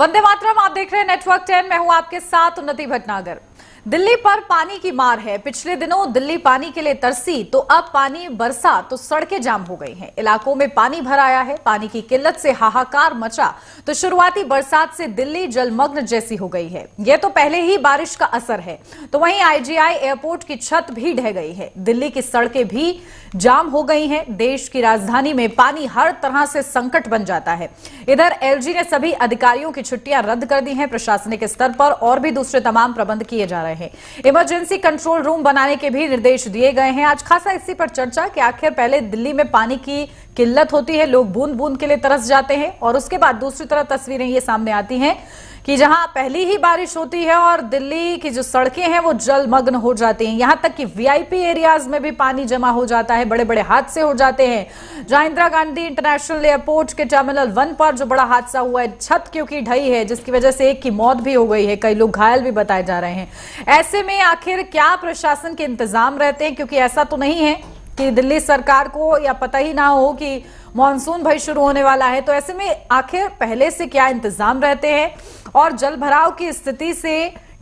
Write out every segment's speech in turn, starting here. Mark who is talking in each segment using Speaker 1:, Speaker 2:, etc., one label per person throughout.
Speaker 1: वंदे मातरम, आप देख रहे हैं नेटवर्क 10। मैं हूं आपके साथ उन्नति भटनागर। दिल्ली पर पानी की मार है। पिछले दिनों दिल्ली पानी के लिए तरसी, तो अब पानी बरसा तो सड़कें जाम हो गई हैं। इलाकों में पानी भर आया है। पानी की किल्लत से हाहाकार मचा तो शुरुआती बरसात से दिल्ली जलमग्न जैसी हो गई है। यह तो पहले ही बारिश का असर है, तो वहीं आईजीआई एयरपोर्ट की छत भी ढह गई है। दिल्ली की सड़कें भी जाम हो गई हैं। देश की राजधानी में पानी हर तरह से संकट बन जाता है। इधर एलजी ने सभी अधिकारियों की छुट्टियां रद्द कर दी हैं। प्रशासनिक स्तर पर और भी दूसरे तमाम प्रबंध किए जा रहे हैं। इमरजेंसी कंट्रोल रूम बनाने के भी निर्देश दिए गए हैं। आज खासा इसी पर चर्चा कि आखिर पहले दिल्ली में पानी की किल्लत होती है, लोग बूंद बूंद के लिए तरस जाते हैं, और उसके बाद दूसरी तरफ तस्वीरें ये सामने आती हैं कि जहां पहली ही बारिश होती है और दिल्ली की जो सड़कें हैं वो जलमग्न हो जाती हैं। यहां तक कि वीआईपी एरियाज में भी पानी जमा हो जाता है। बड़े बड़े हादसे हो जाते हैं। जहां इंदिरा गांधी इंटरनेशनल एयरपोर्ट के टर्मिनल 1 पर जो बड़ा हादसा हुआ है, छत क्योंकि ढही है, जिसकी वजह से एक की मौत भी हो गई है, कई लोग घायल भी बताए जा रहे हैं। ऐसे में आखिर क्या प्रशासन के इंतजाम रहते हैं? क्योंकि ऐसा तो नहीं है कि दिल्ली सरकार को या पता ही ना हो कि मॉनसून भाई शुरू होने वाला है। तो ऐसे में आखिर पहले से क्या इंतजाम रहते हैं और जल भराव की स्थिति से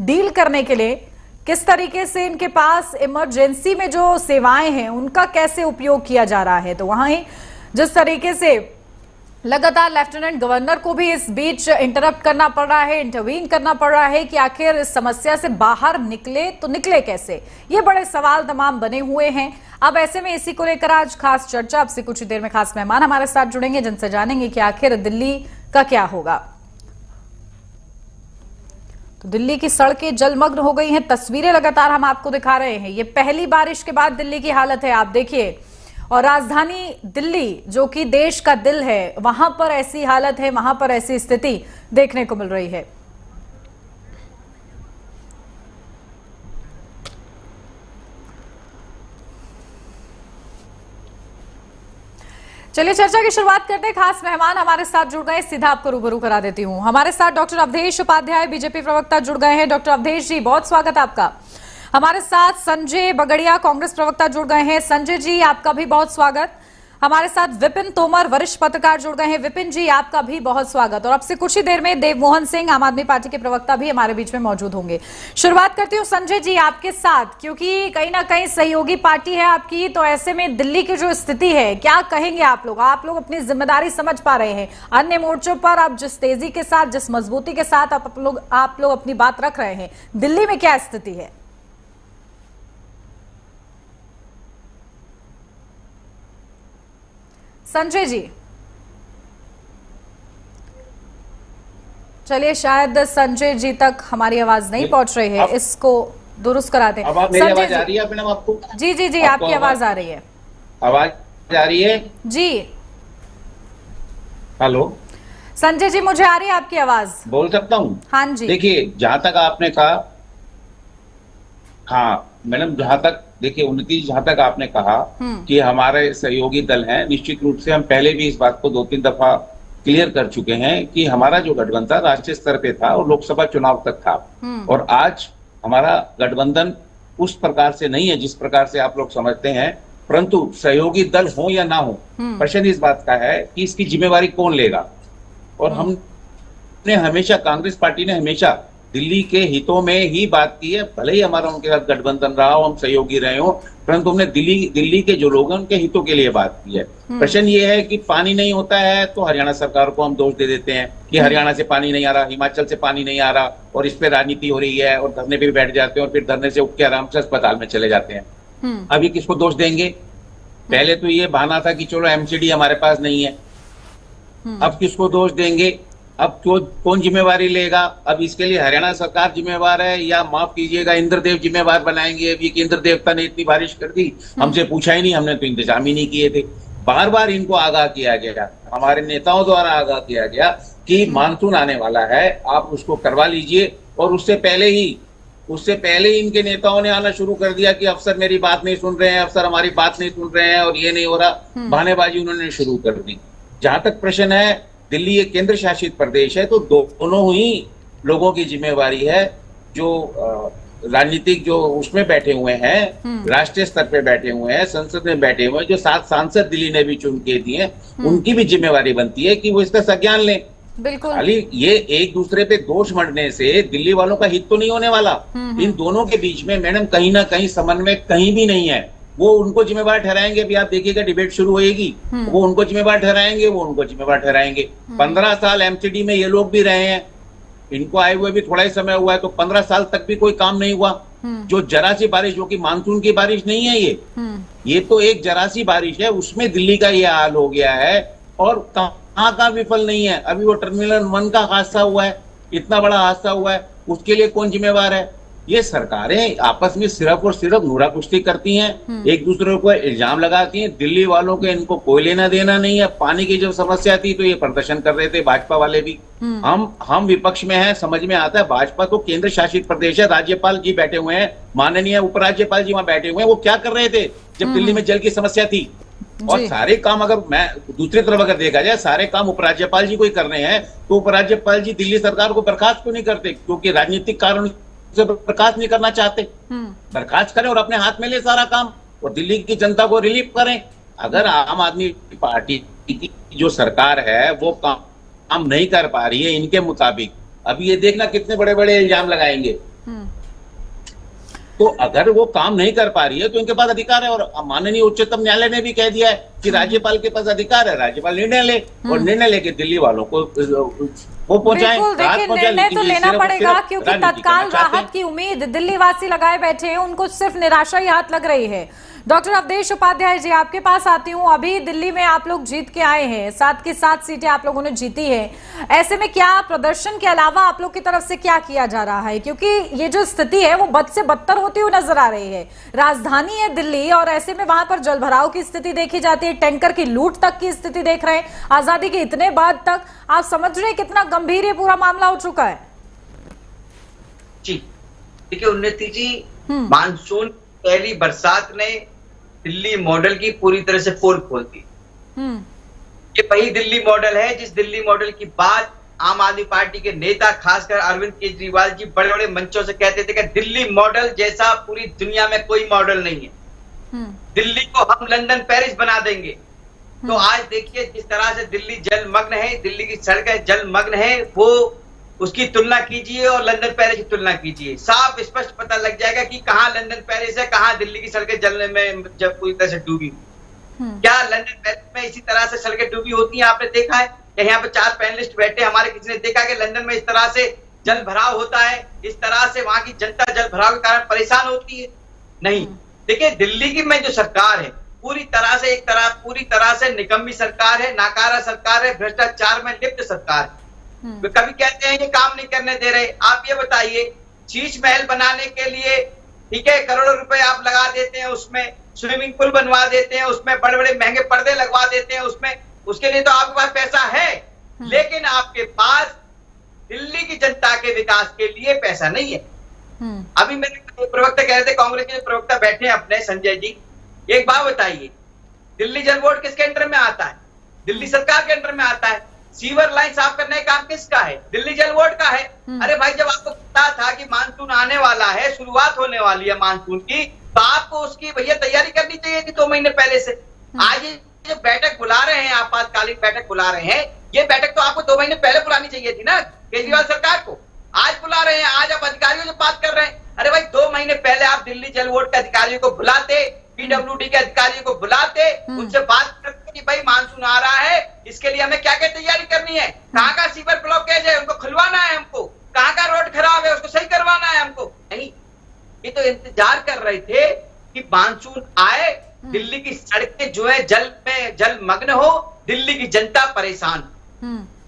Speaker 1: डील करने के लिए किस तरीके से इनके पास इमरजेंसी में जो सेवाएं हैं उनका कैसे उपयोग किया जा रहा है? तो वहां ही जिस तरीके से लगातार लेफ्टिनेंट गवर्नर को भी इस बीच इंटरप्ट करना पड़ रहा है, इंटरवीन करना पड़ रहा है कि आखिर इस समस्या से बाहर निकले तो निकले कैसे, ये बड़े सवाल तमाम बने हुए हैं। अब ऐसे में इसी को लेकर आज खास चर्चा। अब से कुछ ही देर में खास मेहमान हमारे साथ जुड़ेंगे, जिनसे जानेंगे कि आखिर दिल्ली का क्या होगा। तो दिल्ली की सड़कें जलमग्न हो गई हैं। तस्वीरें लगातार हम आपको दिखा रहे हैं। ये पहली बारिश के बाद दिल्ली की हालत है, आप देखिए। और राजधानी दिल्ली जो कि देश का दिल है, वहां पर ऐसी हालत है, वहां पर ऐसी स्थिति देखने को मिल रही है। चलिए चर्चा की शुरुआत करते हैं। खास मेहमान हमारे साथ जुड़ गए, सीधा आपको रूबरू करा देती हूं। हमारे साथ डॉक्टर अवधेश उपाध्याय, बीजेपी प्रवक्ता, जुड़ गए हैं। डॉक्टर अवधेश जी, बहुत स्वागत आपका। हमारे साथ संजय बगड़िया, कांग्रेस प्रवक्ता, जुड़ गए हैं। संजय जी, आपका भी बहुत स्वागत। हमारे साथ विपिन तोमर, वरिष्ठ पत्रकार, जुड़ गए हैं। विपिन जी, आपका भी बहुत स्वागत। और अब से कुछ ही देर में देवमोहन सिंह, आम आदमी पार्टी के प्रवक्ता, भी हमारे बीच में मौजूद होंगे। शुरुआत करती हूँ संजय जी आपके साथ, क्योंकि कहीं ना कहीं सहयोगी पार्टी है आपकी, तो ऐसे में दिल्ली की जो स्थिति है, क्या कहेंगे आप लोग? आप लोग अपनी जिम्मेदारी समझ पा रहे हैं? अन्य मोर्चों पर आप जिस तेजी के साथ, जिस मजबूती के साथ आप लोग अपनी बात रख रहे हैं, दिल्ली में क्या स्थिति है? संजय जी, चलिए शायद संजय जी तक हमारी आवाज नहीं पहुंच रही है, इसको दुरुस्त कराते हैं।
Speaker 2: मेरी आवाज आ रही है मैडम आपको?
Speaker 1: जी जी जी, आपकी आवाज आ रही है।
Speaker 2: आवाज आ रही है
Speaker 1: जी।
Speaker 2: हेलो
Speaker 1: संजय जी, मुझे आ रही है आपकी आवाज।
Speaker 2: बोल सकता हूँ?
Speaker 1: हाँ जी।
Speaker 2: देखिए, जहां तक आपने कहा, हाँ मैडम, जहां तक देखिए उन्नति, जहां तक आपने कहा कि हमारे सहयोगी दल हैं, निश्चित रूप से हम पहले भी इस बात को 2-3 दफा क्लियर कर चुके हैं कि हमारा जो गठबंधन राष्ट्रीय स्तर पे था और लोकसभा चुनाव तक था, और आज हमारा गठबंधन उस प्रकार से नहीं है जिस प्रकार से आप लोग समझते हैं। परंतु सहयोगी दल हो या ना हो, प्रश्न इस बात का है कि इसकी जिम्मेवारी कौन लेगा। और हमने हमेशा, कांग्रेस पार्टी ने हमेशा दिल्ली के हितों में ही बात की है। भले ही हमारा उनके साथ गठबंधन रहा हो, हम सहयोगी रहे हो, परंतु हमने दिल्ली के जो लोग हैं उनके हितों के लिए बात की है। प्रश्न ये है कि पानी नहीं होता है तो हरियाणा सरकार को हम दोष दे देते हैं कि हरियाणा से पानी नहीं आ रहा, हिमाचल से पानी नहीं आ रहा, और इस पे राजनीति हो रही है, और धरने पे भी बैठ जाते हैं, और फिर धरने से उठ के आराम से अस्पताल में चले जाते हैं। अभी किसको दोष देंगे? पहले तो ये बहाना था कि चलो एमसीडी हमारे पास नहीं है, अब किसको दोष देंगे? अब कौन जिम्मेवारी लेगा? अब इसके लिए हरियाणा सरकार जिम्मेवार है, या माफ कीजिएगा इंद्रदेव जिम्मेवार बनाएंगे अभी कि इंद्र देवता ने इतनी बारिश कर दी, हमसे पूछा ही नहीं, हमने तो इंतजाम ही नहीं किए थे। बार बार इनको आगाह किया गया, हमारे नेताओं द्वारा आगाह किया गया कि मानसून आने वाला है, आप उसको करवा लीजिए। और उससे पहले ही इनके नेताओं ने आना शुरू कर दिया कि अफसर मेरी बात नहीं सुन रहे हैं, अफसर हमारी बात नहीं सुन रहे हैं, और ये नहीं हो रहा, बहानेबाजी उन्होंने शुरू कर दी। जहां तक प्रश्न है, दिल्ली एक केंद्र शासित प्रदेश है, तो दोनों ही लोगों की जिम्मेवारी है, जो राजनीतिक जो उसमें बैठे हुए हैं, राष्ट्रीय स्तर पे बैठे हुए हैं, संसद में बैठे हुए हैं, जो 7 सांसद दिल्ली ने भी चुन के दिए, उनकी भी जिम्मेवारी बनती है कि वो इसका संज्ञान लें।
Speaker 1: बिल्कुल।
Speaker 2: खाली ये एक दूसरे पे दोष मढ़ने से दिल्ली वालों का हित तो नहीं होने वाला। इन दोनों के बीच में मैडम कहीं ना कहीं समन्वय कहीं भी नहीं है। वो उनको जिम्मेवार ठहराएंगे, अभी आप देखिएगा डिबेट शुरू होएगी, वो उनको जिम्मेवार ठहराएंगे, वो उनको जिम्मेवार ठहराएंगे। 15 साल एमसीडी में ये लोग भी रहे हैं, इनको आए हुए भी थोड़ा ही समय हुआ है, तो 15 साल तक भी कोई काम नहीं हुआ। जो जरा सी बारिश, जो कि मानसून की बारिश नहीं है, ये तो एक जरा सी बारिश है, उसमें दिल्ली का ये हाल हो गया है। और कहाँ का विफल नहीं है। अभी वो टर्मिनल 1 का हादसा हुआ है, इतना बड़ा हादसा हुआ है, उसके लिए कौन जिम्मेवार है? ये सरकारें आपस में सिर्फ और सिर्फ नूरा कुश्ती करती हैं, एक दूसरे को इल्जाम लगाती हैं। दिल्ली वालों के इनको कोई लेना देना नहीं है। पानी की जब समस्या थी तो ये प्रदर्शन कर रहे थे, भाजपा वाले भी। हम विपक्ष में हैं, समझ में आता है। भाजपा तो केंद्र शासित प्रदेश है, राज्यपाल जी बैठे हुए हैं, माननीय उपराज्यपाल जी वहां बैठे हुए हैं। वो क्या कर रहे थे जब दिल्ली में जल की समस्या थी? और सारे काम, अगर मैं दूसरी तरफ अगर देखा जाए, सारे काम उपराज्यपाल जी को ही करने हैं, तो उपराज्यपाल जी दिल्ली सरकार को बर्खास्त क्यों नहीं करते? क्योंकि राजनीतिक कारण से बर्खास्त नहीं करना चाहते। बर्खास्त करें और अपने हाथ में ले सारा काम, और दिल्ली की जनता को रिलीफ करें। अगर आम आदमी पार्टी की जो सरकार है वो काम नहीं कर पा रही है इनके मुताबिक, अभी ये देखना कितने बड़े बड़े इल्जाम लगाएंगे। तो अगर वो काम नहीं कर पा रही है तो इनके पास अधिकार है। और माननीय उच्चतम न्यायालय ने भी कह दिया है कि राज्यपाल के पास अधिकार है, राज्यपाल निर्णय ले, और निर्णय लेके दिल्ली वालों को वो पहुंचाएं।
Speaker 1: निर्णय तो लेना पड़ेगा, क्योंकि तत्काल राहत की उम्मीद दिल्ली वासी लगाए बैठे हैं, उनको सिर्फ निराशा ही हाथ लग रही है। डॉक्टर अवधेश उपाध्याय जी, आपके पास आती हूँ। अभी दिल्ली में आप लोग जीत के आए हैं, 7 की 7 सीटें आप लोगों ने जीती है। ऐसे में क्या प्रदर्शन के अलावा आप लोग की तरफ से क्या किया जा रहा है? क्योंकि ये जो स्थिति है वो बद से बदतर होती हुई नजर आ रही है। राजधानी है दिल्ली, और ऐसे में वहां पर जलभराव की स्थिति देखी जाती है, टैंकर की लूट तक की स्थिति देख रहे हैं, आजादी के इतने बाद तक। आप समझ रहे हैं कितना गंभीर ये पूरा मामला हो चुका है?
Speaker 3: जी देखिए उन्नति जी, मानसून पहली बरसात ने दिल्ली मॉडल की पूरी तरह से पोल खोल दी। ये वही दिल्ली मॉडल है जिस दिल्ली मॉडल की बात आम आदमी पार्टी के नेता खासकर अरविंद केजरीवाल जी बड़े बड़े मंचों से कहते थे कि दिल्ली मॉडल जैसा पूरी दुनिया में कोई मॉडल नहीं है, दिल्ली को हम लंदन पेरिस बना देंगे। तो आज देखिए जिस तरह से दिल्ली जलमग्न है, दिल्ली की सड़कें जलमग्न है, वो उसकी तुलना कीजिए और लंदन पेरिस की तुलना कीजिए, साफ स्पष्ट पता लग जाएगा कि कहाँ लंदन पेरिस है, कहाँ दिल्ली की सड़कें जलने में जब पूरी तरह से डूबी। क्या लंदन पेरिस में इसी तरह से सड़कें डूबी होती हैं? आपने देखा है? यहाँ पे 4 पैनलिस्ट बैठे, हमारे किसी ने देखा कि लंदन में इस तरह से जल भराव होता है, इस तरह से वहां की जनता जल भराव के कारण परेशान होती है? नहीं। देखिए दिल्ली की में जो सरकार है पूरी तरह से निकम्मी सरकार है, नाकारा सरकार है, भ्रष्टाचार में लिप्त सरकार है। वे कभी कहते हैं ये काम नहीं करने दे रहे। आप ये बताइए, शीश महल बनाने के लिए ठीक है करोड़ों रुपए आप लगा देते हैं, उसमें स्विमिंग पूल बनवा देते हैं, उसमें बड़े बड़े महंगे पर्दे लगवा देते हैं, उसमें उसके लिए तो आपके पास पैसा है, लेकिन आपके पास दिल्ली की जनता के विकास के लिए पैसा नहीं है। अभी मेरे प्रवक्ता कह रहे थे, कांग्रेस के प्रवक्ता बैठे हैं अपने संजय जी, एक बात बताइए, दिल्ली जल बोर्ड किसके अंडर में आता है? दिल्ली सरकार के अंडर में आता है। सीवर लाइन साफ करने का काम किसका है? दिल्ली जल बोर्ड का है। अरे भाई जब आपको पता था कि मानसून आने वाला है, शुरुआत होने वाली है मानसून की, तो आपको उसकी भैया तैयारी करनी चाहिए थी 2 महीने पहले से। आज ये बैठक बुला रहे हैं, आपातकालीन बैठक बुला रहे हैं, ये बैठक तो आपको 2 महीने पहले बुलानी चाहिए थी ना केजरीवाल सरकार को। आज बुला रहे हैं, आज आप अधिकारियों से बात कर रहे हैं। अरे भाई 2 महीने पहले आप दिल्ली जल बोर्ड के अधिकारियों को बुलाते, पीडब्ल्यूडी के अधिकारियों को बुलाते, उनसे बात करते कि भाई मानसून आ रहा है, इसके लिए हमें क्या क्या तैयारी करनी है, कहाँ का सीवर ब्लॉकेज है उनको खुलवाना है, हमको कहाँ का रोड खराब है उसको सही करवाना है हमको। नहीं, ये तो इंतजार कर रहे थे कि मानसून आए, दिल्ली की सड़कें जो है जलमग्न हो, दिल्ली की जनता परेशान।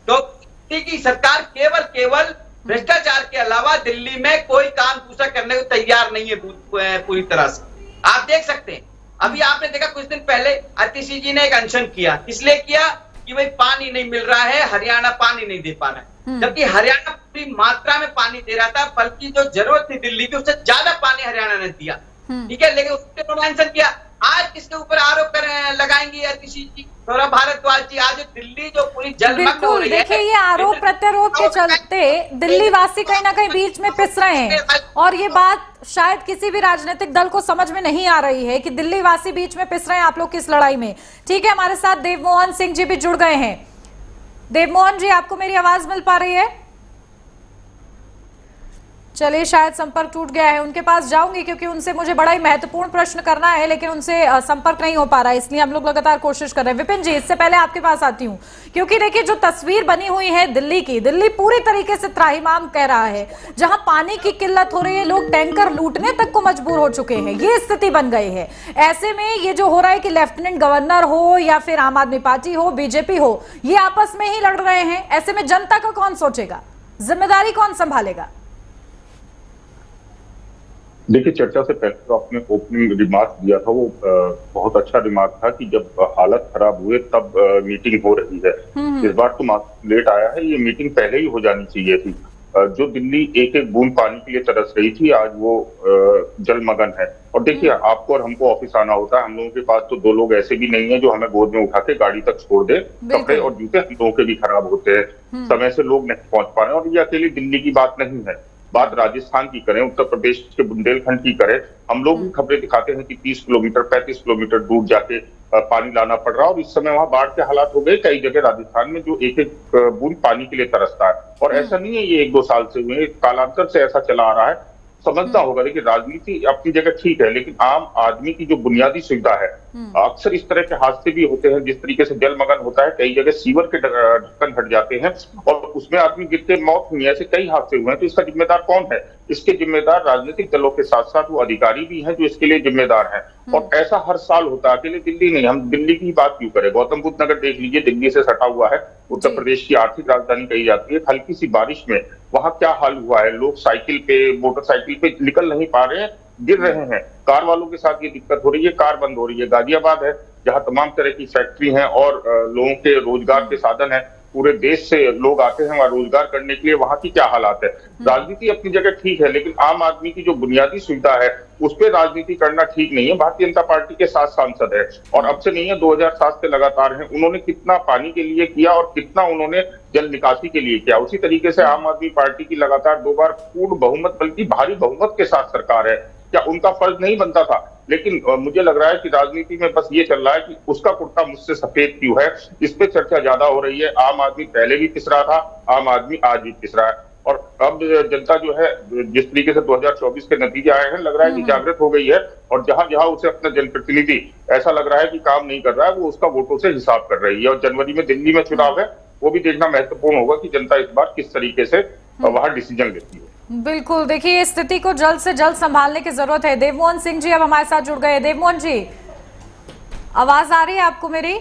Speaker 3: तो दिल्ली की सरकार केवल भ्रष्टाचार के अलावा दिल्ली में कोई काम दूसरा करने को तैयार नहीं है पूरी तरह से। आप देख सकते हैं, अभी आपने देखा कुछ दिन पहले आतिशी जी ने एक अनशन किया, इसलिए किया कि भाई पानी नहीं मिल रहा है, हरियाणा पानी नहीं दे पा रहा है, जबकि हरियाणा पूरी मात्रा में पानी दे रहा था, बल्कि जो जरूरत थी दिल्ली की उससे ज्यादा पानी हरियाणा ने दिया। ठीक है, लेकिन उसने अनशन किया। आज किसके ऊपर आरोप लगाएंगे आतिशी जी, सौरभ भारद्वाज जी? आज दिल्ली जो पूरी जलमग्न हो रही है।
Speaker 1: देखिए ये आरोप प्रत्यारोप के चलते दिल्ली वासी कहीं ना कहीं बीच में पिस रहे हैं, और ये बात शायद किसी भी राजनीतिक दल को समझ में नहीं आ रही है कि दिल्ली वासी बीच में पिस रहे हैं आप लोग की इस लड़ाई में। ठीक है, हमारे साथ देवमोहन सिंह जी भी जुड़ गए हैं। देवमोहन जी, आपको मेरी आवाज मिल पा रही है? चलिए, शायद संपर्क टूट गया है। उनके पास जाऊंगी क्योंकि उनसे मुझे बड़ा ही महत्वपूर्ण प्रश्न करना है, लेकिन उनसे संपर्क नहीं हो पा रहा है, इसलिए हम लोग लगातार कोशिश कर रहे हैं। विपिन जी, इससे पहले आपके पास आती हूं क्योंकि देखिए जो तस्वीर बनी हुई है दिल्ली की, दिल्ली पूरी तरीके से त्राहिमाम कह रहा है। जहां पानी की किल्लत हो रही है, लोग टैंकर लूटने तक को मजबूर हो चुके हैं, ये स्थिति बन गई है। ऐसे में ये जो हो रहा है कि लेफ्टिनेंट गवर्नर हो या फिर आम आदमी पार्टी हो, बीजेपी हो, ये आपस में ही लड़ रहे हैं। ऐसे में जनता का कौन सोचेगा, जिम्मेदारी कौन संभालेगा?
Speaker 4: देखिए, चर्चा से पहले तो आपने ओपनिंग रिमार्क दिया था, वो बहुत अच्छा रिमार्क था कि जब हालत खराब हुए तब मीटिंग हो रही है। इस बार तो लेट आया है, ये मीटिंग पहले ही हो जानी चाहिए थी। जो दिल्ली एक एक बूंद पानी के लिए तरस रही थी, आज वो जलमग्न है। और देखिए, आपको और हमको ऑफिस आना होता है, हम लोगों के पास तो दो लोग ऐसे भी नहीं है जो हमें गोद में उठा के गाड़ी तक छोड़ दे। कपड़े और जूते हम लोगों के भी खराब होते हैं, समय से लोग नहीं पहुंच पा रहे। और ये अकेली दिल्ली की बात नहीं है, बात राजस्थान की करें, उत्तर प्रदेश के बुंदेलखंड की करें, हम लोग भी खबरें दिखाते हैं कि 30 किलोमीटर 35 किलोमीटर दूर जाके पानी लाना पड़ रहा है। और इस समय वहां बाढ़ के हालात हो गए कई जगह राजस्थान में, जो एक एक बूंद पानी के लिए तरसता है। और ऐसा नहीं है ये 1-2 साल से हुए, कालांतर से ऐसा चला आ रहा है। समझना होगा, देखिए राजनीति अपनी जगह ठीक है, लेकिन आम आदमी की जो बुनियादी सुविधा है, अक्सर इस तरह के हादसे भी होते हैं। जिस तरीके से जलमग्न होता है, कई जगह सीवर के ढक्कन हट जाते हैं और उसमें आदमी गिर के मौत हुई है, ऐसे कई हादसे हुए हैं। तो इसका जिम्मेदार कौन है? इसके जिम्मेदार राजनीतिक दलों के साथ साथ वो अधिकारी भी हैं जो इसके लिए जिम्मेदार हैं। और ऐसा हर साल होता है, अकेले दिल्ली नहीं। हम दिल्ली की बात क्यों करें, गौतम बुद्ध नगर देख लीजिए, दिल्ली से सटा हुआ है, उत्तर प्रदेश की आर्थिक राजधानी कही जाती है। हल्की सी बारिश में वहां क्या हाल हुआ है, लोग साइकिल पे मोटरसाइकिल पे निकल नहीं पा रहे हैं, गिर रहे हैं। कार वालों के साथ ये दिक्कत हो रही है, कार बंद हो रही है। गाजियाबाद है जहां तमाम तरह की फैक्ट्री हैं और लोगों के रोजगार के साधन है, पूरे देश से लोग आते हैं वहां रोजगार करने के लिए। वहां की क्या हालात है? राजनीति अपनी जगह ठीक है, लेकिन आम आदमी की जो बुनियादी सुविधा है उस पर राजनीति करना ठीक नहीं है। भारतीय जनता पार्टी के 7 सांसद है और अब से नहीं है, 2007 से लगातार हैं। उन्होंने कितना पानी के लिए किया और कितना उन्होंने जल निकासी के लिए किया। उसी तरीके से आम आदमी पार्टी की लगातार 2 बार पूर्ण बहुमत बल्कि भारी बहुमत के साथ सरकार है। क्या उनका फर्ज नहीं बनता था? लेकिन मुझे लग रहा है कि राजनीति में बस ये चल रहा है कि उसका कुर्ता मुझसे सफेद क्यों है, इस पे चर्चा ज्यादा हो रही है। आम आदमी पहले भी पिस रहा था, आम आदमी आज भी पिस रहा है। और अब जनता जो है, जिस तरीके से 2024 के नतीजे आए हैं, लग रहा है कि जागृत हो गई है। और जहां जहां उसे अपना जनप्रतिनिधि ऐसा लग रहा है कि काम नहीं कर रहा है, वो उसका वोटों से हिसाब कर रही है। और जनवरी में दिल्ली में चुनाव है, वो भी देखना महत्वपूर्ण होगा कि जनता इस बार किस तरीके से वहां डिसीजन लेती है।
Speaker 1: बिल्कुल, देखिए इस स्थिति को जल्द से जल्द संभालने की जरूरत है। देवमोहन सिंह जी अब हमारे साथ जुड़ गए। देवमोहन जी, आवाज आ रही है आपको मेरी?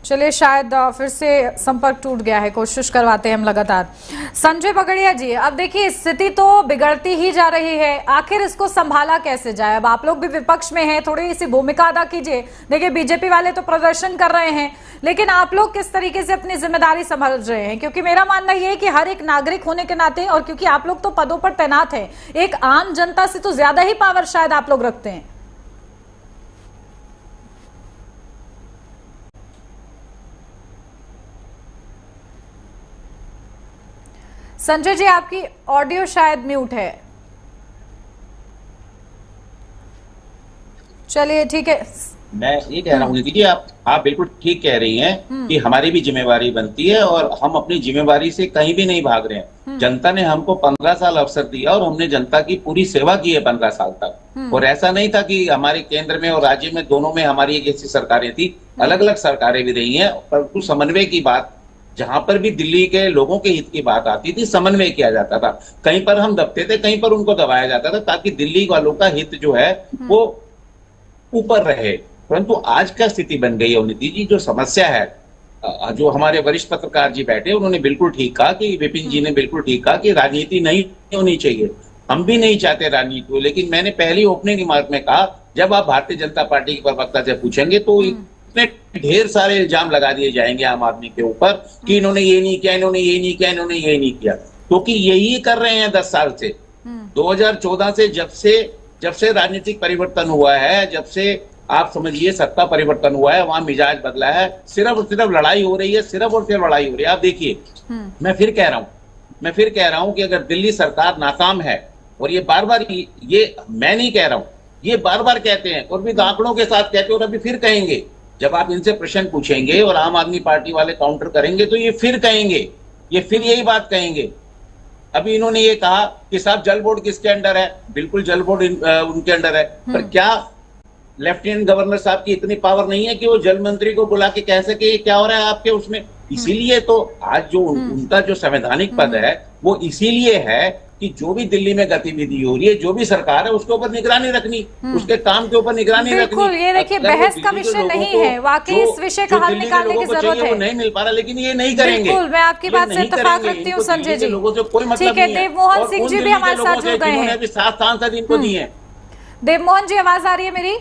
Speaker 1: चलिए, शायद फिर से संपर्क टूट गया है, कोशिश करवाते हैं हम लगातार। संजय बगड़िया जी, अब देखिए स्थिति तो बिगड़ती ही जा रही है, आखिर इसको संभाला कैसे जाए? अब आप लोग भी विपक्ष में हैं, थोड़ी सी भूमिका अदा कीजिए। देखिए बीजेपी वाले तो प्रदर्शन कर रहे हैं, लेकिन आप लोग किस तरीके से अपनी जिम्मेदारी संभाल रहे हैं? क्योंकि मेरा मानना यह है कि हर एक नागरिक होने के नाते, और क्योंकि आप लोग तो पदों पर तैनात हैं, एक आम जनता से तो ज्यादा ही पावर शायद आप लोग रखते हैं। संजय जी, आपकी ऑडियो शायद म्यूट है। चलिए ठीक है,
Speaker 2: मैं ये कह रहा हूँ दीदी, आप बिल्कुल ठीक कह रही हैं कि हमारी भी जिम्मेवारी बनती है और हम अपनी जिम्मेवारी से कहीं भी नहीं भाग रहे हैं। जनता ने हमको 15 साल अवसर दिया और हमने जनता की पूरी सेवा की है 15 साल तक। और ऐसा नहीं था कि हमारे केंद्र में और राज्य में दोनों में हमारी एक ऐसी सरकारें थी, अलग अलग सरकारें भी रही हैं, परंतु समन्वय की बात, जहां पर भी दिल्ली के लोगों के हित की बात आती थी, समन्वय किया जाता था। कहीं पर हम दबते थे, कहीं पर उनको दबाया जाता था, ताकि दिल्ली वालों का हित जो है वो ऊपर रहे। परंतु आज का स्थिति बन गई है उन्नति जी, जो समस्या है, जो हमारे वरिष्ठ पत्रकार जी बैठे, उन्होंने बिल्कुल ठीक कहा कि विपिन जी ने बिल्कुल ठीक कहा कि राजनीति नहीं होनी चाहिए। हम भी नहीं चाहते राजनीति हो, लेकिन मैंने पहली ओपनिंग रिमार्क में कहा, जब आप भारतीय जनता पार्टी के प्रवक्ता से पूछेंगे तो इतने ढेर सारे इल्जाम लगा दिए जाएंगे आम आदमी के ऊपर कि इन्होंने ये नहीं किया, इन्होंने ये नहीं किया, इन्होंने ये नहीं किया, क्योंकि यही कर रहे हैं 10 साल से। 2014 से जब से राजनीतिक परिवर्तन हुआ है, जब से आप समझिए सत्ता परिवर्तन हुआ है, वहां मिजाज बदला है, सिर्फ और सिर्फ लड़ाई हो रही है, सिर्फ और सिर्फ लड़ाई हो रही है। आप देखिए, मैं फिर कह रहा हूं कि अगर दिल्ली सरकार नाकाम है, और ये बार बार, ये मैं नहीं कह रहा हूं, ये बार बार कहते हैं और भी आंकड़ों के साथ कहते हैं और अभी फिर कहेंगे, जब आप इनसे प्रश्न पूछेंगे और आम आदमी पार्टी वाले काउंटर करेंगे तो ये फिर कहेंगे, ये फिर यही बात कहेंगे। अभी इन्होंने ये कहा कि साहब जल बोर्ड किसके अंडर है, बिल्कुल जल बोर्ड उनके अंडर है, पर क्या लेफ्टिनेंट गवर्नर साहब की इतनी पावर नहीं है कि वो जल मंत्री को बुला के कह सके ये क्या हो रहा है आपके उसमें? इसीलिए तो आज जो उनका जो संवैधानिक पद है वो इसीलिए है कि जो भी दिल्ली में गतिविधि हो रही है, जो भी सरकार है उसके ऊपर निगरानी रखनी, उसके काम के ऊपर निगरानी रखनी।
Speaker 1: बिल्कुल, ये देखिए बहस का विषय नहीं है, वाकई इस विषय का हल निकालने की जरूरत है।
Speaker 2: वो नहीं मिल पा रहा, लेकिन ये नहीं करेंगे।
Speaker 1: बिल्कुल, मैं आपकी बात से इत्तेफाक रखती हूँ संजय जी।
Speaker 2: लोगों से कोई मतलब
Speaker 1: ठीक है, देवमोहन सिंह जी भी हमारे साथ जुड़ गए हैं।
Speaker 2: 7 सांसद इनको दिए।
Speaker 1: देवमोहन जी, आवाज आ रही है मेरी?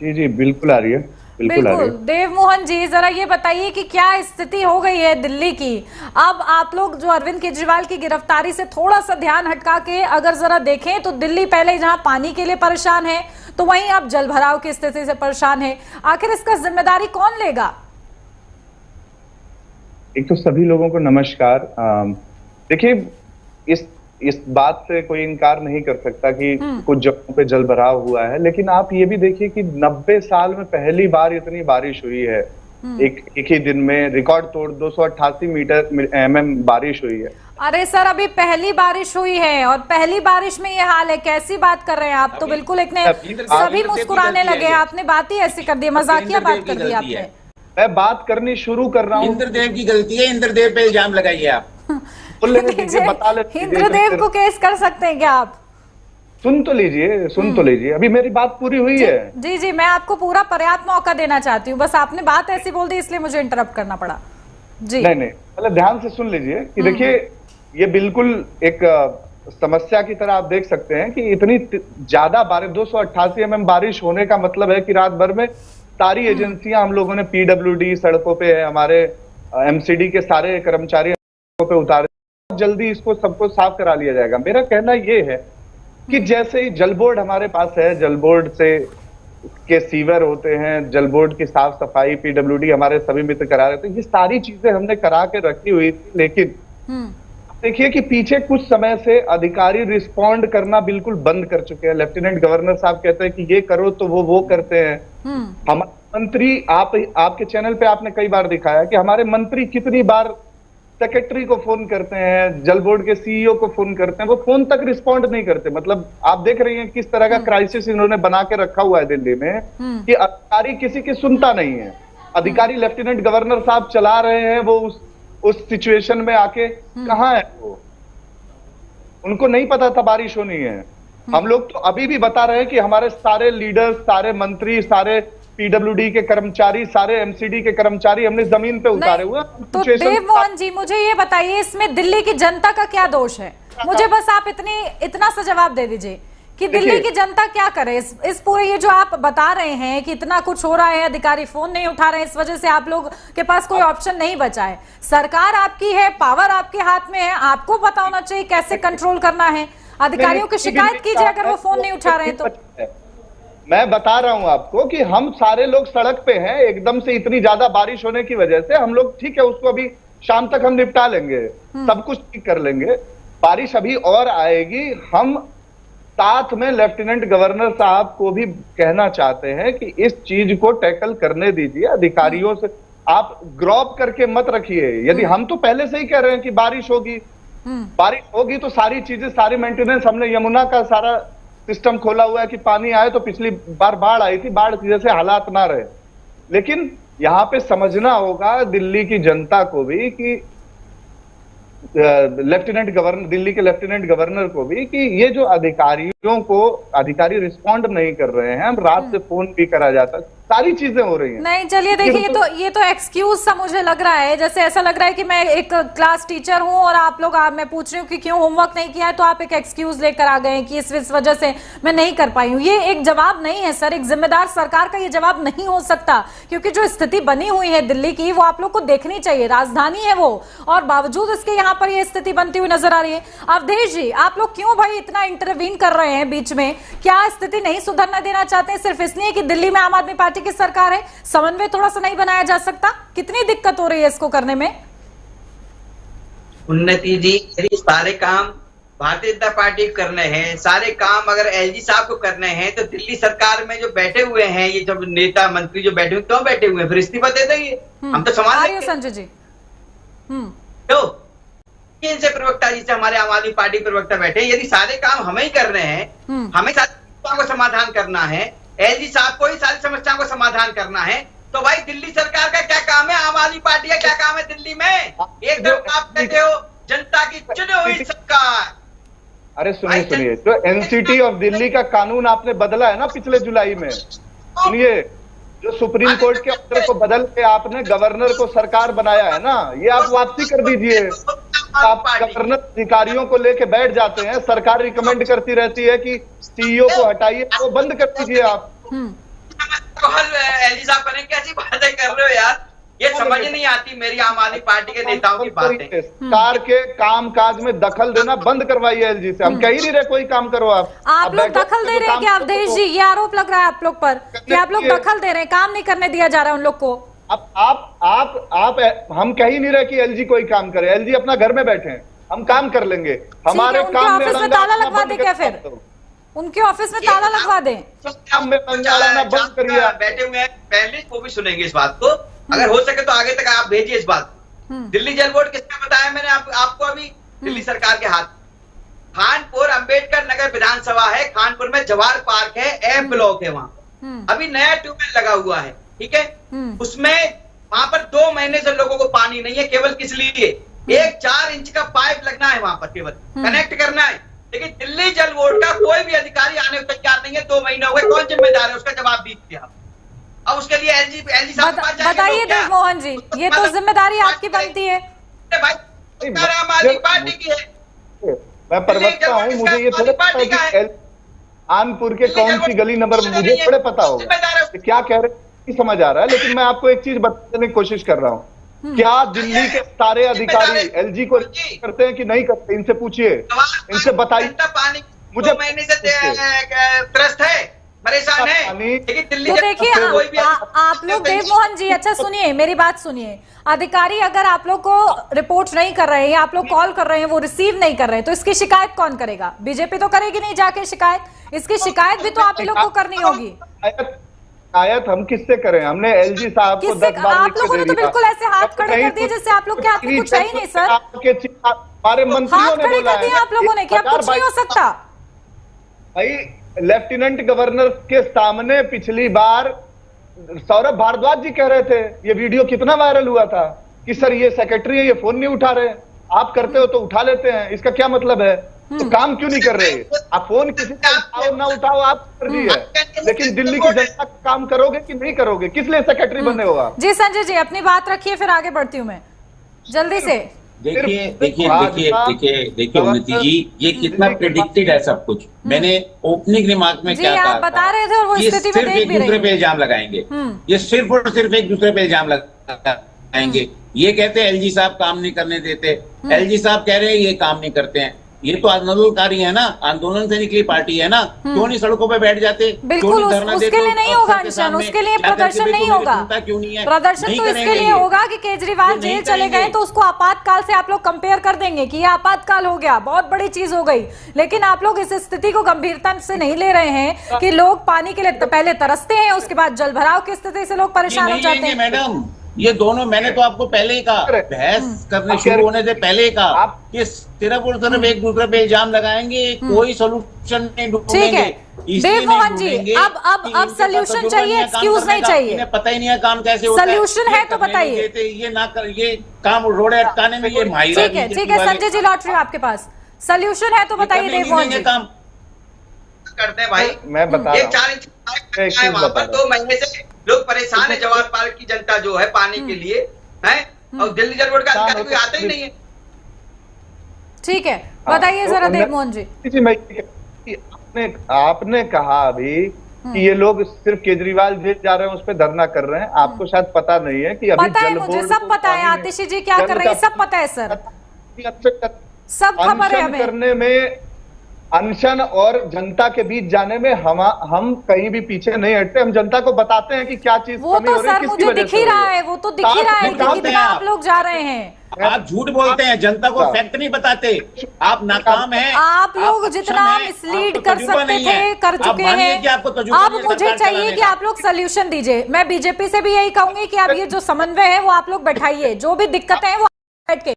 Speaker 5: जी जी बिल्कुल आ रही है, बिल्कुल आ रही है।
Speaker 1: देवमोहन जी, जरा ये बताइए कि क्या स्थिति हो गई है दिल्ली की? अब आप लोग जो अरविंद केजरीवाल की गिरफ्तारी से थोड़ा सा ध्यान हटका के अगर जरा देखें तो दिल्ली पहले जहां पानी के लिए परेशान है तो वहीं अब जल भराव की स्थिति से परेशान है। आखिर इसका जिम्मेदारी कौन लेगा?
Speaker 5: एक तो सभी लोगों को नमस्कार। देखिए, इस बात से कोई इनकार नहीं कर सकता कि कुछ जगहों पे जल भराव हुआ है, लेकिन आप ये भी देखिए कि 90 साल में पहली बार इतनी बारिश हुई है। एक ही दिन में रिकॉर्ड तोड़ 288 mm बारिश हुई है।
Speaker 1: अरे सर, अभी पहली बारिश हुई है और पहली बारिश में ये हाल है, कैसी बात कर रहे हैं आप? तो बिल्कुल सभी मुस्कुराने लगे, आपने बात ही ऐसी कर दी, मजाकिया बात कर दी आपने।
Speaker 5: मैं बात करनी शुरू कर रहा हूँ।
Speaker 2: इंद्रदेव की गलती है, इंद्रदेव पे इल्जाम लगाइए आप।
Speaker 1: इंद्रदेव को केस कर सकते हैं क्या आप?
Speaker 5: सुन तो लीजिए, अभी मेरी बात पूरी हुई है।
Speaker 1: जी जी, मैं आपको पूरा पर्याप्त मौका देना चाहती हूँ, बस आपने बात ऐसी बोल दी इसलिए मुझे इंटरप्ट करना पड़ा। जी
Speaker 5: नहीं, पहले ध्यान से सुन लीजिए कि देखिए, ये बिल्कुल एक समस्या की तरह आप देख सकते हैं कि इतनी ज्यादा बारिश, 288 mm बारिश होने का मतलब है कि रात भर में सारी एजेंसियां, हम लोगों ने पीडब्ल्यूडी सड़कों पे है, हमारे एमसीडी के सारे कर्मचारी पे उतारे, जल्दी इसको सबको साफ करा लिया जाएगा। मेरा कहना ये है कि जैसे ही जल बोर्ड हमारे पास है, जल बोर्ड से के सीवर होते हैं, जल बोर्ड की साफ सफाई पीडब्ल्यूडी हमारे सभी मित्र करा रहे थे, ये सारी चीजें हमने करा के रखी हुई थी। लेकिन देखिए कि पीछे कुछ समय से अधिकारी रिस्पॉन्ड करना बिल्कुल बंद कर चुके हैं। लेफ्टिनेंट गवर्नर साहब कहते हैं कि ये करो तो वो करते हैं। हमारे मंत्री, आपके चैनल पे आपने कई बार दिखाया कि हमारे मंत्री कितनी बार सेक्रेटरी को फोन करते हैं, जल बोर्ड के सीईओ को फोन करते हैं, वो फोन तक रिस्पॉन्ड नहीं करते। मतलब आप देख रही हैं किस तरह का क्राइसिस इन्होंने बना के रखा हुआ है दिल्ली में कि अधिकारी किसी की सुनता नहीं है। अधिकारी लेफ्टिनेंट गवर्नर साहब चला रहे हैं, वो उस सिचुएशन में आके कहाँ है वो? उनको नहीं पता था बारिश होनी है। हम लोग तो अभी भी बता रहे हैं कि हमारे सारे लीडर्स, सारे मंत्री, सारे पीडब्ल्यूडी के कर्मचारी, सारे एमसीडी के कर्मचारी हमने जमीन पे उतारे हुए।
Speaker 1: तो देवमोहन जी, मुझे ये बताइए, इसमें दिल्ली की जनता का क्या दोष है? मुझे बस आप इतना सा जवाब दे दीजिए कि दिल्ली की जनता क्या करे इस पूरे, ये जो आप बता रहे हैं कि इतना कुछ हो रहा है, अधिकारी फोन नहीं उठा रहे हैं, इस वजह से आप लोग के पास कोई ऑप्शन नहीं बचा है। सरकार आपकी है, पावर आपके हाथ में है, आपको पता होना चाहिए कैसे कंट्रोल करना है। अधिकारियों की शिकायत कीजिए अगर वो फोन नहीं उठा रहे हैं तो।
Speaker 5: मैं बता रहा हूं आपको कि हम सारे लोग सड़क पे हैं, एकदम से इतनी ज्यादा बारिश होने की वजह से हम लोग, ठीक है, उसको अभी शाम तक हम निपटा लेंगे, सब कुछ ठीक कर लेंगे। बारिश अभी और आएगी। हम साथ में लेफ्टिनेंट गवर्नर साहब को भी कहना चाहते हैं कि इस चीज को टैकल करने दीजिए। अधिकारियों से आप ग्रॉप करके मत रखिए। यदि हम तो पहले से ही कह रहे हैं कि बारिश होगी तो सारी चीजें, सारी मेंटेनेंस, हमने यमुना का सारा सिस्टम खोला हुआ है कि पानी आए तो पिछली बार बाढ़ आई थी, बाढ़ की जैसे हालात ना रहे। लेकिन यहाँ पे समझना होगा दिल्ली की जनता को भी कि दिल्ली के लेफ्टिनेंट गवर्नर को भी कि ये जो अधिकारी रिस्पॉन्ड नहीं कर रहे हैं, हम रात से फोन भी करा जाता, सारी चीजें हो रही हैं।
Speaker 1: नहीं, चलिए देखिए, ये तो एक्सक्यूज सा मुझे लग रहा है, जैसे ऐसा लग रहा है कि मैं एक क्लास टीचर हूं और आप लोग, मैं पूछ रही हूँ कि क्यों होमवर्क नहीं किया है, तो आप एक एक्सक्यूज लेकर आ गए कि इस वजह से मैं नहीं कर पाई हूँ। ये एक जवाब नहीं है सर, एक जिम्मेदार सरकार का ये जवाब नहीं हो सकता, क्योंकि जो स्थिति बनी हुई है दिल्ली की, वो आप लोग को देखनी चाहिए। राजधानी है वो, और बावजूद इसके यहाँ पर ये स्थिति बनती हुई नजर आ रही है। अवधेश जी, आप लोग क्यों भाई इतना इंटरवीन कर रहे हैं बीच में? क्या स्थिति नहीं सुधरना देना चाहते हैं सिर्फ इसलिए कि दिल्ली में आम आदमी पार्टी की सरकार है? समन्वय थोड़ा सा नहीं बनाया जा सकता? कितनी दिक्कत हो रही है इसको करने में?
Speaker 3: उन्नति जी, यदि सारे काम भारतीय जनता पार्टी को करने हैं, सारे काम अगर एलजी साहब को करने हैं, तो दिल्ली सरकार में जो बैठे हुए हैं ये जब नेता मंत्री जो बैठे हुए क्यों बैठे हुए हैं? फिर इस्तीफा दे देंगे, हम तो संभाल लेंगे।
Speaker 1: संजय जी
Speaker 3: तो इनसे प्रवक्ता जी से हमारे आम आदमी पार्टी प्रवक्ता बैठे, यदि सारे काम हमें ही करने हैं, हमें सारी समस्याओं को समाधान करना है, एलजी साहब को ही सारी समस्याओं को समाधान करना है, तो भाई दिल्ली सरकार का क्या काम है? आम आदमी पार्टी का क्या काम है दिल्ली में? एकदम आप कहते हो जनता की चुनी हुई सरकार।
Speaker 5: अरे सुनिए, जो एनसीटी ऑफ दिल्ली का कानून आपने बदला है ना पिछले जुलाई में, सुनिए, जो सुप्रीम कोर्ट के ऑर्डर को बदल के आपने गवर्नर को सरकार बनाया है ना, ये आप वापसी कर दीजिए। आप गवर्नर अधिकारियों को लेके बैठ जाते हैं, सरकार रिकमेंड करती रहती है कि सीईओ को हटाइए, वो बंद कर दीजिए आप।
Speaker 3: एलजी साहब बने, कैसी बातें कर रहे हो यार? ये समझ नहीं आती मेरी आम आदमी पार्टी के नेताओं की बातें।
Speaker 5: सरकार के काम काज में दखल देना बंद करवाइए एलजी से। हम कह ही नहीं रहे कोई काम करो
Speaker 1: आप लोग दखल दे रहे हैं क्या अवधेश जी? ये आरोप लग रहा है आप लोग पर कि आप लोग दखल दे रहे हैं, काम नहीं करने दिया जा रहा है उन लोग को।
Speaker 5: आप हम कह ही नहीं रहे कि एलजी कोई काम करे। एलजी अपना घर में बैठे हैं, हम काम कर लेंगे। हमारे काम
Speaker 1: ऑफिस में ताला लगवा दे क्या? फिर उनके ऑफिस में ताला लगवा दें,
Speaker 5: बंद करिए।
Speaker 3: बैठे हुए हैं, पहले वो भी सुनेंगे इस बात को, अगर हो सके तो आगे तक आप भेजिए इस बात को। दिल्ली जल बोर्ड किसने बताया? मैंने आपको अभी दिल्ली सरकार के हाथ। खानपुर अंबेडकर नगर विधानसभा है, खानपुर में जवाहर पार्क है, एम ब्लॉक है, वहां अभी नया ट्यूबवेल लगा हुआ है, ठीक है? उसमें वहां पर 2 महीने से लोगों को पानी नहीं है। केवल किस लिए? 4 इंच का पाइप लगना है वहां पर, केवल कनेक्ट करना है। लेकिन दिल्ली जल बोर्ड का कोई भी अधिकारी आने को तैयार नहीं है। 2 महीने हो गए, कौन जिम्मेदार है? उसका जवाब दीजिए आप। अब उसके लिए एलजी साहब
Speaker 1: बताइए देव मोहन जी, ये तो जिम्मेदारी आपकी बनती है।
Speaker 3: आम आदमी पार्टी की है,
Speaker 5: मैं प्रवक्ता हूँ, मुझे ये थोड़ा पता है कि कानपुर के कौन सी गली नंबर मुझे थोड़े पता होगा क्या कह रहे, समझ आ रहा है। लेकिन मैं आपको एक चीज बताने की कोशिश कर रहा हूँ, क्या दिल्ली के सारे अधिकारी एलजी को करते हैं कि नहीं करते? इनसे पूछिए, इनसे बताइए।
Speaker 3: मुझे महीने से त्रस्त है, परेशान है, लेकिन दिल्ली
Speaker 1: तो देखिए आप लोग देव मोहन जी, अच्छा सुनिए मेरी बात सुनिए। अधिकारी अगर आप लोग को रिपोर्ट नहीं कर रहे हैं, आप लोग कॉल कर रहे हैं, वो रिसीव नहीं कर रहे हैं, तो इसकी शिकायत कौन करेगा? बीजेपी तो करेगी नहीं जाके शिकायत। इसकी शिकायत भी तो आप लोग को करनी होगी।
Speaker 5: शिकायत हम किससे करें? हमने एलजी साहब को 10 बार
Speaker 1: आप लोगों ने तो बिल्कुल ऐसे हाथ खड़े कर दिए जैसे आप लोग के हाथ में कुछ है ही नहीं सर।
Speaker 5: हमारे मंत्रियों ने बोला है
Speaker 1: आप लोगों ने, क्या कुछ नहीं हो सकता?
Speaker 5: भाई लेफ्टिनेंट गवर्नर के सामने पिछली बार सौरभ भारद्वाज जी कह रहे थे, ये वीडियो कितना वायरल हुआ था कि सर ये सेक्रेटरी है, ये फोन नहीं उठा रहे। आप करते हो तो उठा लेते हैं, इसका क्या मतलब है? तो काम क्यों नहीं कर रहे? आप फोन किसी का उठाओ ना उठाओ आप मर्जी है, लेकिन दिल्ली की जनता का काम करोगे कि नहीं करोगे? किस लिए सेक्रेटरी बने हो आप?
Speaker 1: जी संजय जी अपनी बात रखिए, फिर आगे बढ़ती हूँ मैं जल्दी से।
Speaker 2: देखिए उन्नति जी, ये कितना प्रेडिक्टेड है सब कुछ। मैंने ओपनिंग रिमार्क में क्या कहा,
Speaker 1: बता रहे थे और वो स्थिति में देख भी
Speaker 2: दूसरे पे इल्जाम लगाएंगे। ये सिर्फ और सिर्फ एक दूसरे पे इल्जाम लगाएंगे। ये कहते हैं एलजी साहब काम नहीं करने देते, एलजी साहब कह रहे हैं ये काम नहीं करते हैं। ये तो आंदोलनकारी है ना, आंदोलन से निकली पार्टी है ना, क्यों नहीं सड़कों पे बैठ जाते?
Speaker 1: बिल्कुल उसके लिए नहीं होगा अनशन, उसके लिए प्रदर्शन नहीं होगा।
Speaker 2: क्यों नहीं है?
Speaker 1: प्रदर्शन तो इसके लिए होगा कि केजरीवाल जेल चले गए तो उसको आपातकाल से आप लोग कंपेयर कर देंगे कि ये आपातकाल हो गया, बहुत बड़ी चीज हो गई। लेकिन आप लोग इस स्थिति को गंभीरता से नहीं ले रहे हैं कि लोग पानी के लिए पहले तरसते हैं, उसके बाद जल भराव की स्थिति से लोग परेशान हो जाते हैं।
Speaker 2: मैडम ये दोनों, मैंने तो आपको पहले ही कहा, बहस करने शुरू होने से पहले ही कहा कि सिर्फ और सिर्फ एक दूसरे पे इल्जाम लगाएंगे, कोई सोल्यूशन नहीं ढूंढेंगे।
Speaker 1: देव मोहन जी अब सोल्यूशन चाहिए, एक्सक्यूज नहीं चाहिए।
Speaker 2: पता ही नहीं है काम कैसे होता है।
Speaker 1: सोल्यूशन है तो बताइए।
Speaker 2: ये ना कर, ये काम रोड अटकाने में ये माहिर है।
Speaker 1: ठीक है संजय जी, लॉटरी आपके पास सोल्यूशन है तो बताइए देव मोहन जी।
Speaker 3: काम करते हैं भाई,
Speaker 5: मैं बता रहा हूं
Speaker 3: 4 इंच वहां पर 2 महीने से लोग परेशान है। जवाहर पार्क की जनता जो है पानी के लिए है, और दिल्ली जल बोर्ड का अधिकारी कोई आता ही नहीं है।
Speaker 1: ठीक है, बताइए जरा देव मोहन जी।
Speaker 5: आपने कहा अभी कि ये लोग सिर्फ केजरीवाल जेल जा रहे हैं उस पर धरना कर रहे हैं। आपको शायद पता नहीं है कि अभी
Speaker 1: पता है, मुझे सब पता है। आतिशी जी क्या कर रहे हैं सब पता है सर, सब खबर है हमें।
Speaker 5: करने में, अनशन और जनता के बीच जाने में हम कहीं भी पीछे नहीं हटते। हम जनता को बताते हैं कि क्या चीज
Speaker 1: वो तो सर मुझे दिख ही रहा है, वो तो दिख ही रहा है कि कितना आप लोग जा रहे हैं।
Speaker 2: आप झूठ बोलते हैं, जनता को फैक्ट नहीं बताते, आप नाकाम हैं।
Speaker 1: आप लोग
Speaker 2: सक्षम
Speaker 1: जितना
Speaker 2: हैं,
Speaker 1: मिसलीड
Speaker 2: आपको
Speaker 1: कर
Speaker 2: तजुर्बा
Speaker 1: सकते
Speaker 2: नहीं
Speaker 1: थे
Speaker 2: है।
Speaker 1: कर
Speaker 2: आप
Speaker 1: चुके
Speaker 2: मानिए
Speaker 1: हैं।
Speaker 2: कि आपको तजुर्बा
Speaker 1: अब
Speaker 2: नहीं है
Speaker 1: मुझे
Speaker 2: सरकार
Speaker 1: चाहिए
Speaker 2: चलाने
Speaker 1: कि
Speaker 2: का।
Speaker 1: आप लोग सोल्यूशन दीजिए। मैं बीजेपी से भी यही कहूंगी कि अब ये जो समन्वय है वो आप लोग बैठाइए, जो भी दिक्कतें हैं वो बैठ के।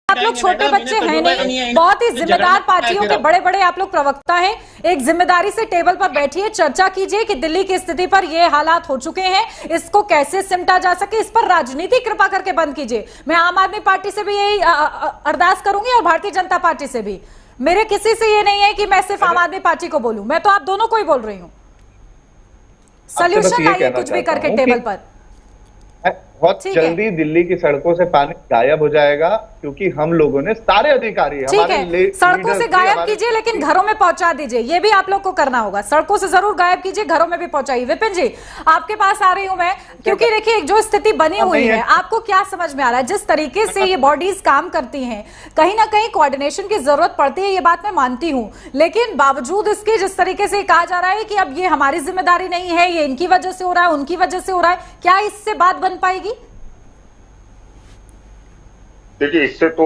Speaker 1: आप लोग छोटे बच्चे हैं नहीं, बहुत ही जिम्मेदार पार्टियों के बड़े बड़े आप लोग प्रवक्ता हैं। एक जिम्मेदारी से टेबल पर बैठिए, चर्चा कीजिए कि दिल्ली की स्थिति पर ये हालात हो चुके हैं, इसको कैसे सिमटा जा सके, इस पर राजनीति कृपा करके बंद कीजिए। मैं आम आदमी पार्टी से भी यही अरदास करूंगी और भारतीय जनता पार्टी से भी। मेरे किसी से ये नहीं है कि मैं सिर्फ आम आदमी पार्टी को बोलूं, मैं तो आप दोनों को ही बोल रही हूं। सोल्यूशन लाइए कुछ भी करके टेबल पर।
Speaker 5: बहुत जल्दी दिल्ली की सड़कों से पानी गायब हो जाएगा, क्योंकि हम लोगों ने सारे अधिकारी
Speaker 1: ठीक है, सड़कों से गायब कीजिए लेकिन घरों में पहुंचा दीजिए, ये भी आप लोग को करना होगा। सड़कों से जरूर गायब कीजिए, घरों में भी पहुंचाइए। विपिन जी, आपके पास आ रही हूं मैं, क्योंकि देखिए जो स्थिति बनी हुई है, आपको क्या समझ में आ रहा है जिस तरीके से ये बॉडीज काम करती हैं, कहीं ना कहीं कोऑर्डिनेशन की जरूरत पड़ती है, ये बात मैं मानती हूं, लेकिन बावजूद इसके जिस तरीके से कहा जा रहा है कि अब ये हमारी जिम्मेदारी नहीं है, ये इनकी वजह से हो रहा है, उनकी वजह से हो रहा है, क्या इससे बात बन पाएगी?
Speaker 4: देखिए, इससे तो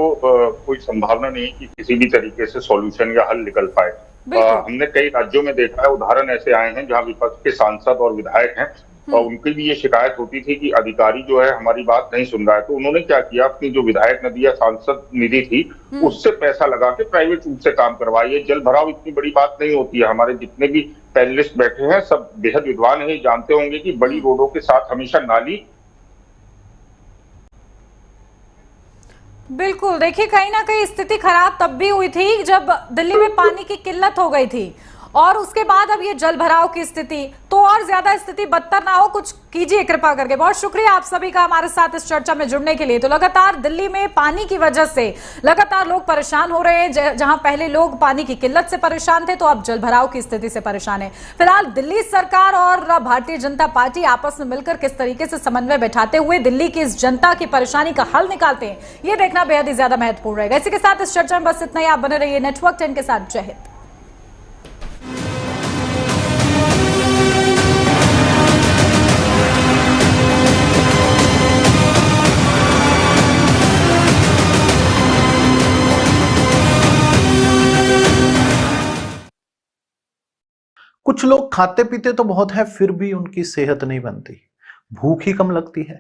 Speaker 4: कोई संभावना नहीं कि किसी भी तरीके से सॉल्यूशन या हल निकल पाए। हमने कई राज्यों में देखा है, उदाहरण ऐसे आए हैं जहां विपक्ष के सांसद और विधायक हैं और उनकी भी ये शिकायत होती थी कि अधिकारी जो है हमारी बात नहीं सुन रहा है, तो उन्होंने क्या किया, अपनी जो विधायक निधि या सांसद निधि थी उससे पैसा लगा के प्राइवेट रूप से काम करवाइए। जल भराव इतनी बड़ी बात नहीं होती है। हमारे जितने भी पैनलिस्ट बैठे हैं सब बेहद विद्वान है, जानते होंगे कि बड़ी रोडों के साथ हमेशा नाली।
Speaker 1: बिल्कुल, देखिए कहीं ना कहीं स्थिति खराब तब भी हुई थी जब दिल्ली में पानी की किल्लत हो गई थी, और उसके बाद अब ये जल भराव की स्थिति, तो और ज्यादा स्थिति बदतर ना हो, कुछ कीजिए कृपा करके। बहुत शुक्रिया आप सभी का हमारे साथ इस चर्चा में जुड़ने के लिए। तो लगातार दिल्ली में पानी की वजह से लगातार लोग परेशान हो रहे हैं। जहां पहले लोग पानी की किल्लत से परेशान थे, तो अब जल भराव की स्थिति से परेशान है। फिलहाल दिल्ली सरकार और भारतीय जनता पार्टी आपस में मिलकर किस तरीके से समन्वय बैठाते हुए दिल्ली की इस जनता की परेशानी का हल निकालते हैं, ये देखना बेहद ही ज्यादा महत्वपूर्ण रहेगा। इसी के साथ इस चर्चा में बस इतना ही। आप बने रहिए नेटवर्क 10 के साथ। जय हिंद।
Speaker 6: कुछ लोग खाते पीते तो बहुत है, फिर भी उनकी सेहत नहीं बनती, भूख ही कम लगती है।